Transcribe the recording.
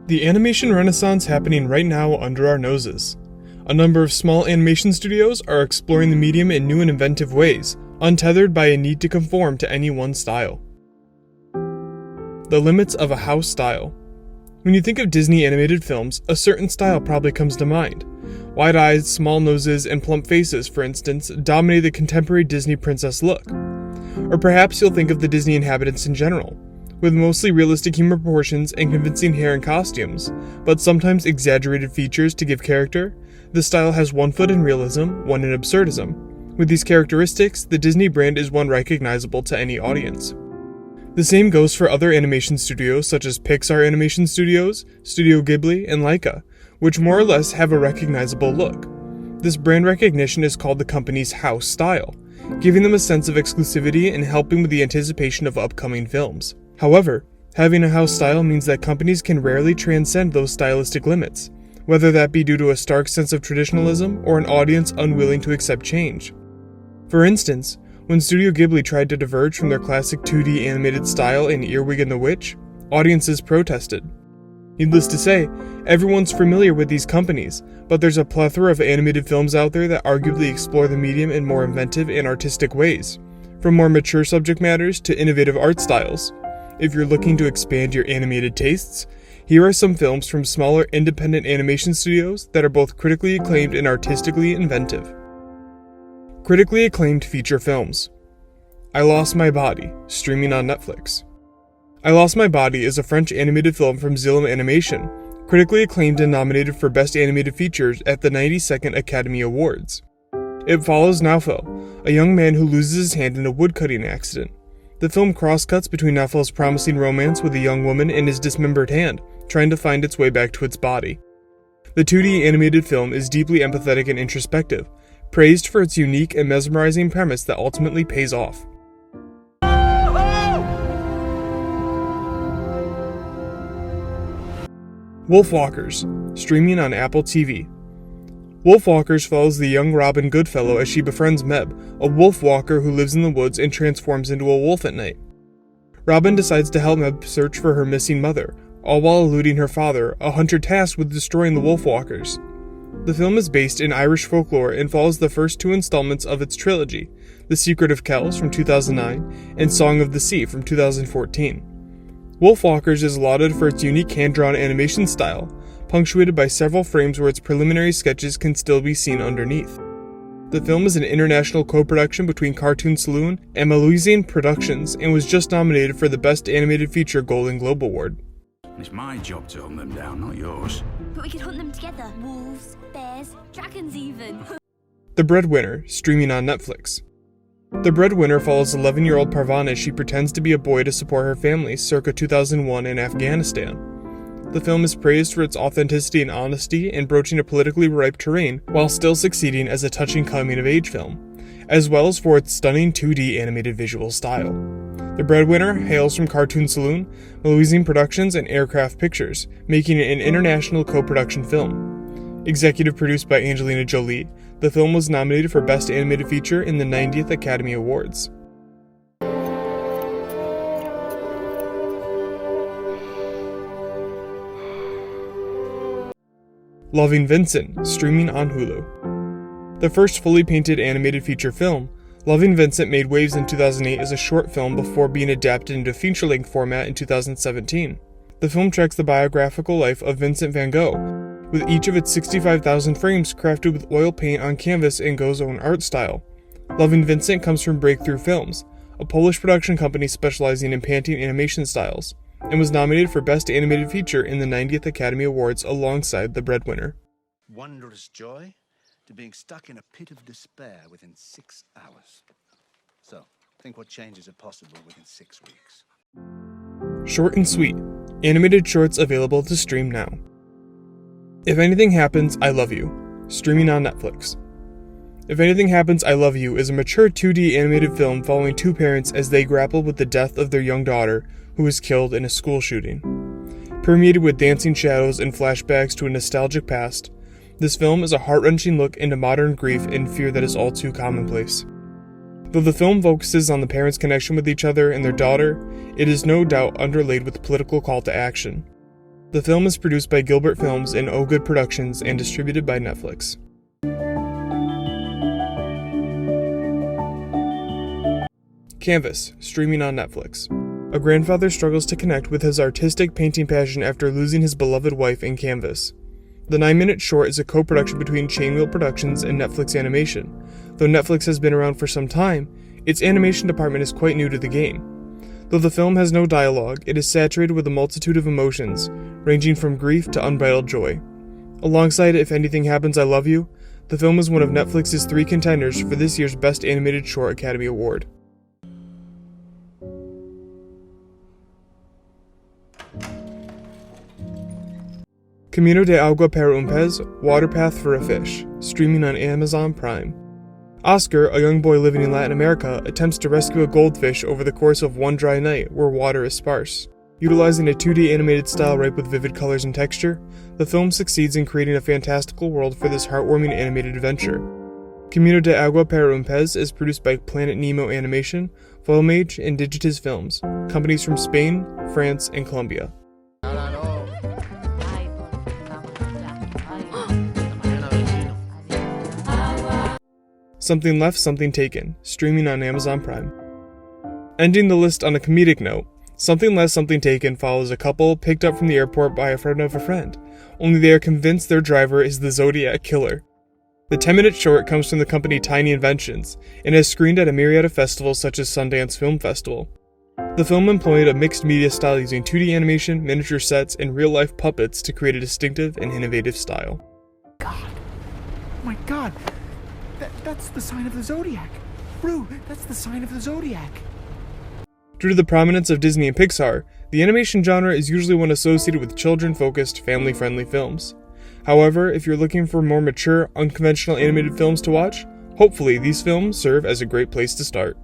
The animation renaissance happening right now under our noses. A number of small animation studios are exploring the medium in new and inventive ways, untethered by a need to conform to any one style. The limits of a house style. When you think of Disney animated films, a certain style probably comes to mind. Wide eyes, small noses, and plump faces, for instance, dominate the contemporary Disney princess look. Or perhaps you'll think of the Disney inhabitants in general, with mostly realistic human proportions and convincing hair and costumes, but sometimes exaggerated features to give character. The style has one foot in realism, one in absurdism. With these characteristics, the Disney brand is one recognizable to any audience. The same goes for other animation studios such as Pixar Animation Studios, Studio Ghibli, and Laika, which more or less have a recognizable look. This brand recognition is called the company's house style, giving them a sense of exclusivity and helping with the anticipation of upcoming films. However, having a house style means that companies can rarely transcend those stylistic limits, whether that be due to a stark sense of traditionalism or an audience unwilling to accept change. For instance, when Studio Ghibli tried to diverge from their classic 2D animated style in Earwig and the Witch, audiences protested. Needless to say, everyone's familiar with these companies, but there's a plethora of animated films out there that arguably explore the medium in more inventive and artistic ways, from more mature subject matters to innovative art styles. If you're looking to expand your animated tastes, here are some films from smaller independent animation studios that are both critically acclaimed and artistically inventive. Critically acclaimed feature films. I Lost My Body, streaming on Netflix. I Lost My Body is a French animated film from Xilum Animation, critically acclaimed and nominated for Best Animated Features at the 92nd Academy Awards. It follows Naufel, a young man who loses his hand in a woodcutting accident. The film crosscuts between Naufel's promising romance with a young woman and his dismembered hand, trying to find its way back to its body. The 2D animated film is deeply empathetic and introspective, praised for its unique and mesmerizing premise that ultimately pays off. Wolfwalkers, streaming on Apple TV. Wolfwalkers follows the young Robin Goodfellow as she befriends Meb, a wolf walker who lives in the woods and transforms into a wolf at night. Robin decides to help Meb search for her missing mother, all while eluding her father, a hunter tasked with destroying the Wolfwalkers. The film is based in Irish folklore and follows the first two installments of its trilogy, The Secret of Kells from 2009 and Song of the Sea from 2014. Wolfwalkers is lauded for its unique hand-drawn animation style, punctuated by several frames where its preliminary sketches can still be seen underneath. The film is an international co-production between Cartoon Saloon and Melusine Productions and was just nominated for the Best Animated Feature Golden Globe Award. It's my job to hunt them down, not yours. But we could hunt them together. Wolves, bears, dragons even. The Breadwinner, streaming on Netflix. The Breadwinner follows 11-year-old Parvana as she pretends to be a boy to support her family circa 2001 in Afghanistan. The film is praised for its authenticity and honesty in broaching a politically ripe terrain while still succeeding as a touching coming-of-age film, as well as for its stunning 2D animated visual style. The Breadwinner hails from Cartoon Saloon, Melusine Productions, and Aircraft Pictures, making it an international co-production film. Executive produced by Angelina Jolie, the film was nominated for Best Animated Feature in the 90th Academy Awards. Loving Vincent, streaming on Hulu. The first fully painted animated feature film, Loving Vincent made waves in 2008 as a short film before being adapted into feature-length format in 2017. The film tracks the biographical life of Vincent van Gogh, with each of its 65,000 frames crafted with oil paint on canvas in Gough's own art style. Loving Vincent comes from Breakthrough Films, a Polish production company specializing in painting animation styles, and was nominated for Best Animated Feature in the 90th Academy Awards alongside The Breadwinner. Wondrous joy to being stuck in a pit of despair within 6 hours. So, think what changes are possible within 6 weeks. Short and sweet. Animated shorts available to stream now. If Anything Happens, I Love You, streaming on Netflix. If Anything Happens, I Love You is a mature 2D animated film following two parents as they grapple with the death of their young daughter, who was killed in a school shooting. Permeated with dancing shadows and flashbacks to a nostalgic past, this film is a heart-wrenching look into modern grief and fear that is all too commonplace. Though the film focuses on the parents' connection with each other and their daughter, it is no doubt underlaid with political call to action. The film is produced by Gilbert Films and Oh Good Productions and distributed by Netflix. Canvas, streaming on Netflix. A grandfather struggles to connect with his artistic painting passion after losing his beloved wife in Canvas. The 9-minute short is a co-production between Chainwheel Productions and Netflix Animation. Though Netflix has been around for some time, its animation department is quite new to the game. Though the film has no dialogue, it is saturated with a multitude of emotions, ranging from grief to unbridled joy. Alongside If Anything Happens, I Love You, the film is one of Netflix's 3 contenders for this year's Best Animated Short Academy Award. Camino de Agua Pero Pez, Water Path for a Fish, streaming on Amazon Prime. Oscar, a young boy living in Latin America, attempts to rescue a goldfish over the course of one dry night where water is sparse. Utilizing a 2D animated style ripe with vivid colors and texture, the film succeeds in creating a fantastical world for this heartwarming animated adventure. Camino de Agua Pero Pez is produced by Planet Nemo Animation, Filmage, and Digitis Films, companies from Spain, France, and Colombia. Something Left, Something Taken, streaming on Amazon Prime. Ending the list on a comedic note, Something Left, Something Taken follows a couple picked up from the airport by a friend of a friend, only they are convinced their driver is the Zodiac Killer. The 10-minute short comes from the company Tiny Inventions, and has screened at a myriad of festivals such as Sundance Film Festival. The film employed a mixed media style using 2D animation, miniature sets, and real-life puppets to create a distinctive and innovative style. God. Oh my God. That's the sign of the Zodiac. Rue, that's the sign of the Zodiac. Due to the prominence of Disney and Pixar, the animation genre is usually one associated with children-focused, family-friendly films. However, if you're looking for more mature, unconventional animated films to watch, hopefully these films serve as a great place to start.